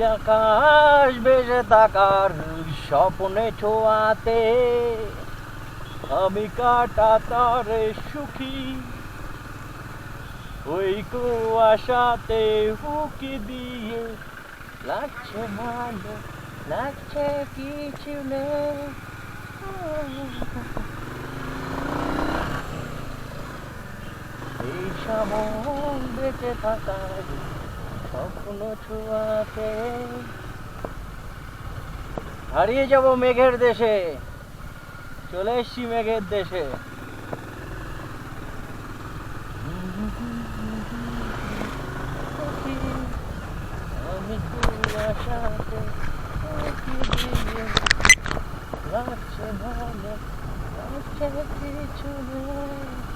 আকাশ ভেসে থাকার স্বপ্নে ছোঁয়াতে আমি কাটা তারে সুখী ওই কুয়াশাতে উকি দিয়ে লাগছে ভালো লাগছে কিছু নেই এই সময় বেঁচে থাকার স্বপ্ন ছোঁয়াতে হারিয়ে যাব মেঘের দেশে চলে এসছি মেঘের দেশে আমি কুয়াশাতে উকি দিয়ে লাগছে ভালো লাগছে কিছু নেই